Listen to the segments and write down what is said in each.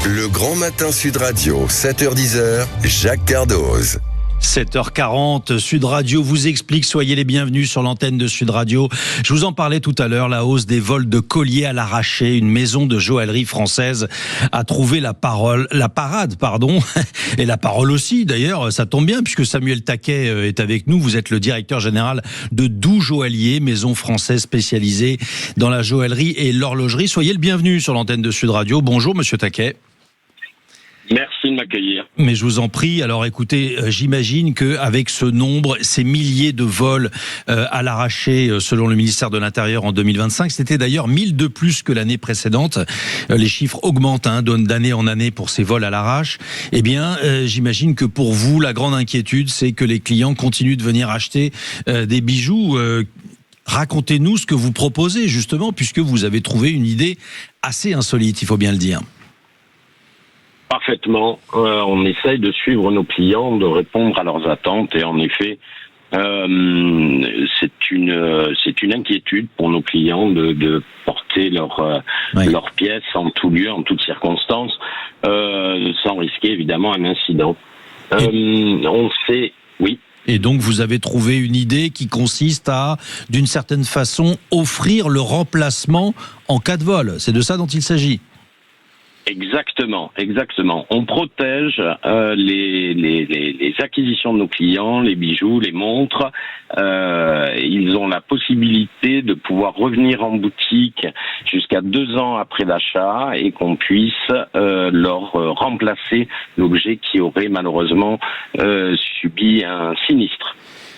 Le Grand Matin Sud Radio, 7h-10h, Jacques Cardoz. 7h40, Sud Radio vous explique, soyez les bienvenus sur l'antenne de Sud Radio. Je vous en parlais tout à l'heure, la hausse des vols de colliers à l'arraché. Une maison de joaillerie française a trouvé la parade, et la parole aussi d'ailleurs, ça tombe bien puisque Samuel Taquet est avec nous. Vous êtes le directeur général de Doux Joaillier, maison française spécialisée dans la joaillerie et l'horlogerie. Soyez le bienvenu sur l'antenne de Sud Radio. Bonjour Monsieur Taquet. Merci de m'accueillir. Mais je vous en prie. Alors écoutez, j'imagine qu'avec ce nombre, ces milliers de vols à l'arraché, selon le ministère de l'Intérieur en 2025, c'était d'ailleurs 1000 de plus que l'année précédente. Les chiffres augmentent d'année en année pour ces vols à l'arrache. Eh bien, j'imagine que pour vous, la grande inquiétude, c'est que les clients continuent de venir acheter des bijoux. Racontez-nous ce que vous proposez, justement, puisque vous avez trouvé une idée assez insolite, il faut bien le dire. Parfaitement. On essaye de suivre nos clients, de répondre à leurs attentes, et en effet, c'est une inquiétude pour nos clients de porter leurs pièces en tout lieu, en toutes circonstances, sans risquer évidemment un incident. On sait, oui. Et donc vous avez trouvé une idée qui consiste à, d'une certaine façon, offrir le remplacement en cas de vol. C'est de ça dont il s'agit. Exactement. On protège les acquisitions de nos clients, les bijoux, les montres. Ils ont la possibilité de pouvoir revenir en boutique jusqu'à 2 ans après l'achat et qu'on puisse leur remplacer l'objet qui aurait malheureusement subi un sinistre.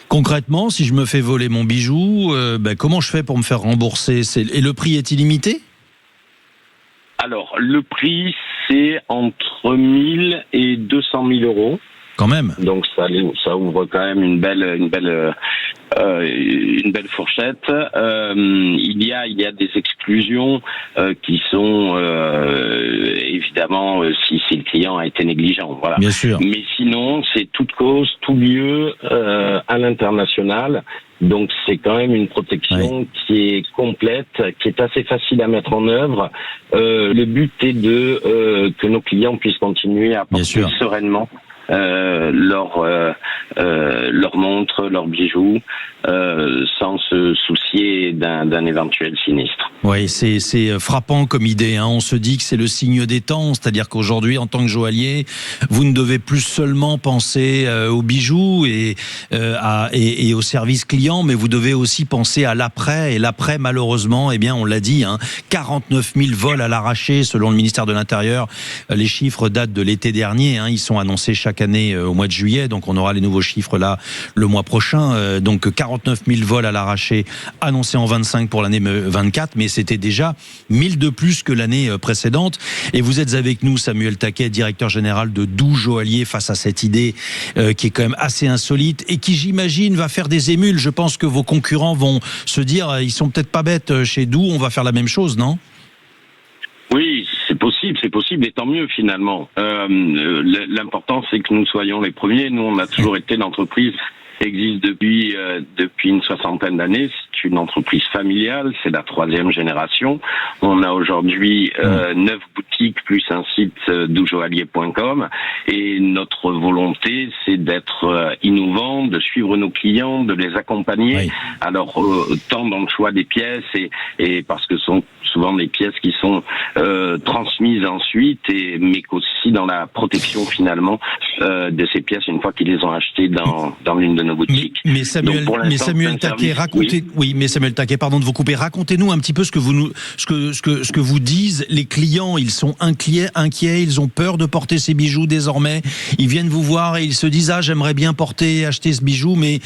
Concrètement, si je me fais voler mon bijou, comment je fais pour me faire rembourser ? Et le prix est illimité ? Alors, le prix, c'est entre 1000 et 200 000 euros. Quand même. Donc, ça ouvre quand même une belle fourchette. Il y a des exclusions qui sont évidemment si le client a été négligent. Voilà. Bien sûr. Mais sinon, c'est toute cause, tout lieu à l'international. Donc c'est quand même une protection qui est complète, qui est assez facile à mettre en œuvre. Le but est que nos clients puissent continuer à porter sereinement leurs montres, leurs bijoux, sans se soucier d'un éventuel sinistre. Oui, c'est frappant comme idée. On se dit que c'est le signe des temps, c'est-à-dire qu'aujourd'hui, en tant que joaillier, vous ne devez plus seulement penser aux bijoux et au service client, mais vous devez aussi penser à l'après. Et l'après, malheureusement, on l'a dit, 49 000 vols à l'arraché, selon le ministère de l'Intérieur. Les chiffres datent de l'été dernier. Ils sont annoncés chaque année au mois de juillet, donc on aura les nouveaux chiffres là le mois prochain. Donc 49 000 vols à l'arraché annoncés en 25 pour l'année 24, mais c'était déjà 1000 de plus que l'année précédente. Et vous êtes avec nous, Samuel Taquet, directeur général de Doux Joaillier, face à cette idée qui est quand même assez insolite et qui, j'imagine, va faire des émules. Je pense que vos concurrents vont se dire, ils sont peut-être pas bêtes chez Doux, on va faire la même chose, non ? Oui, c'est possible, et tant mieux finalement. L'important, c'est que nous soyons les premiers. Nous, on a toujours été l'entreprise existe depuis une 60aine d'années. C'est une entreprise familiale, c'est la 3e génération. On a aujourd'hui 9 boutiques plus un site dousjoaillier.com, et notre volonté, c'est d'être innovant, de suivre nos clients, de les accompagner. Oui. Alors tant dans le choix des pièces et parce que ce sont souvent des pièces qui sont transmises ensuite, mais qu'aussi dans la protection finalement de ces pièces une fois qu'ils les ont achetées dans l'une de nos boutiques. Mais Samuel Taquet, racontez. Oui, mais Samuel Taquet, pardon de vous couper. Racontez-nous un petit peu ce que vous disent les clients. Ils sont inquiets, ils ont peur de porter ces bijoux désormais. Ils viennent vous voir et ils se disent j'aimerais bien acheter ce bijou, mais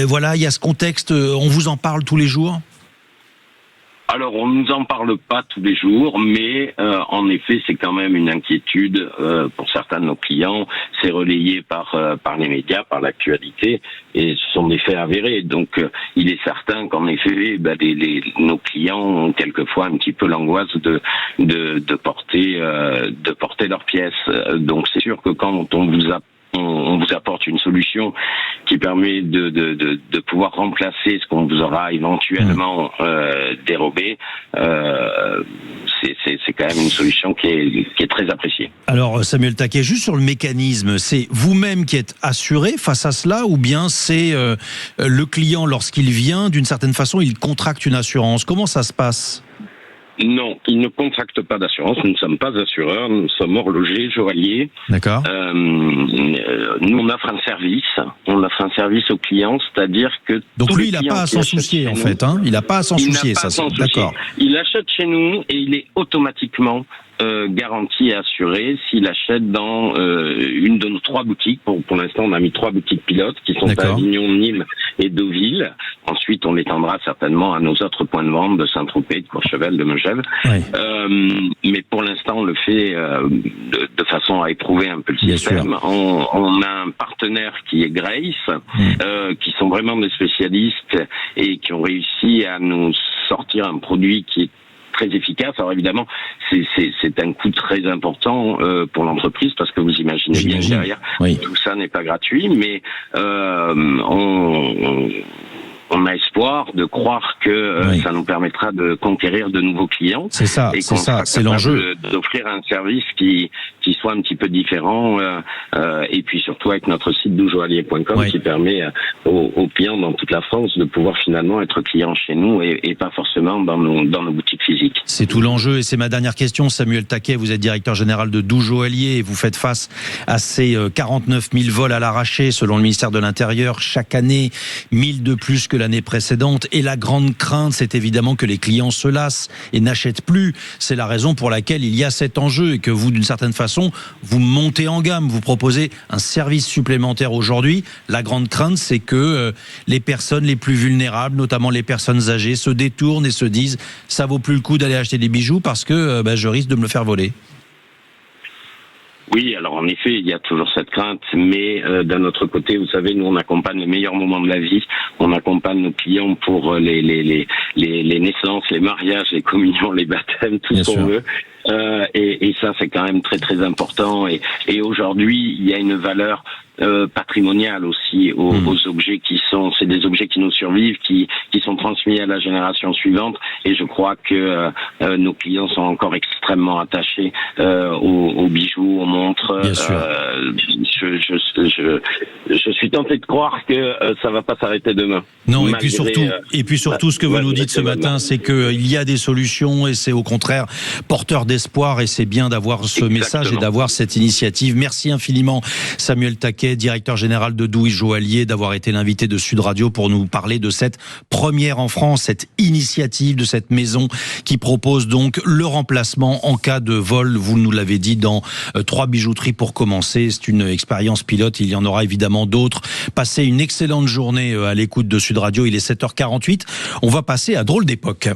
voilà, il y a ce contexte. On vous en parle tous les jours. Alors, on ne nous en parle pas tous les jours, mais en effet, c'est quand même une inquiétude pour certains de nos clients. C'est relayé par les médias, par l'actualité, et ce sont des faits avérés. Donc, il est certain qu'en effet, nos clients ont quelquefois un petit peu l'angoisse de porter leurs pièces. Donc, c'est sûr que quand on vous on vous apporte une solution qui permet de pouvoir remplacer ce qu'on vous aura éventuellement dérobé. C'est quand même une solution qui est très appréciée. Alors Samuel Taquet, juste sur le mécanisme, c'est vous-même qui êtes assuré face à cela, ou bien c'est le client, lorsqu'il vient, d'une certaine façon, il contracte une assurance? Comment ça se passe? Non, il ne contracte pas d'assurance. Nous ne sommes pas assureurs. Nous sommes horlogers, joailliers. D'accord. Nous, on offre un service. On offre un service au client, c'est-à-dire que donc lui, il n'a pas à s'en soucier, en fait. Hein, il n'a pas à s'en soucier, ça. D'accord. Il achète chez nous et il est automatiquement garanti et assuré s'il achète dans une de nos 3 boutiques. Pour l'instant, on a mis 3 boutiques pilotes qui sont à Avignon, Nîmes et Deauville. Ensuite, on l'étendra certainement à nos autres points de vente de Saint-Tropez, de Courchevel, de Megève. Oui. Mais pour l'instant, on le fait de façon à éprouver un peu le système. On a un partenaire qui est Grace, qui sont vraiment des spécialistes et qui ont réussi à nous sortir un produit qui est très efficace. Alors évidemment, c'est un coût très important pour l'entreprise, parce que vous imaginez bien que derrière, tout ça n'est pas gratuit, mais on a espoir de croire que ça nous permettra de conquérir de nouveaux clients. C'est ça, c'est l'enjeu. D'offrir un service qui soit un petit peu différent, et puis surtout avec notre site doujoaillier.com qui permet aux clients dans toute la France de pouvoir finalement être clients chez nous et pas forcément dans nos boutiques physiques. C'est tout l'enjeu, et c'est ma dernière question. Samuel Taquet, vous êtes directeur général de Doux Joaillier et vous faites face à ces 49 000 vols à l'arraché selon le ministère de l'Intérieur chaque année, 1000 de plus que l'année précédente, et la grande crainte, c'est évidemment que les clients se lassent et n'achètent plus. C'est la raison pour laquelle il y a cet enjeu, et que vous, d'une certaine façon, vous montez en gamme, vous proposez un service supplémentaire aujourd'hui. La grande crainte, c'est que les personnes les plus vulnérables, notamment les personnes âgées, se détournent et se disent « ça vaut plus le coup d'aller acheter des bijoux parce que je risque de me le faire voler ». Oui, alors en effet, il y a toujours cette crainte, mais d'un autre côté, vous savez, nous on accompagne les meilleurs moments de la vie, on accompagne nos clients pour les naissances, les mariages, les communions, les baptêmes, tout ce qu'on veut. Et ça, c'est quand même très très important. Et aujourd'hui, il y a une valeur patrimoniale aussi aux objets c'est des objets qui nous survivent, qui sont transmis à la génération suivante. Et je crois que nos clients sont encore extrêmement attachés aux bijoux, aux montres. Bien sûr. Je suis tenté de croire que ça va pas s'arrêter demain. Non, et puis surtout, ce que vous nous dites ce matin, c'est qu'il y a des solutions, et c'est au contraire porteur d'espoir, et c'est bien d'avoir ce message et d'avoir cette initiative. Merci infiniment, Samuel Taquet, directeur général de Doux Joaillier, d'avoir été l'invité de Sud Radio pour nous parler de cette première en France, cette initiative de cette maison qui propose donc le remplacement en cas de vol. Vous nous l'avez dit, dans 3 bijouteries pour commencer. C'est une expérience pilote. Il y en aura évidemment d'autres. Passez une excellente journée à l'écoute de Sud Radio. Il est 7h48. On va passer à Drôle d'époque.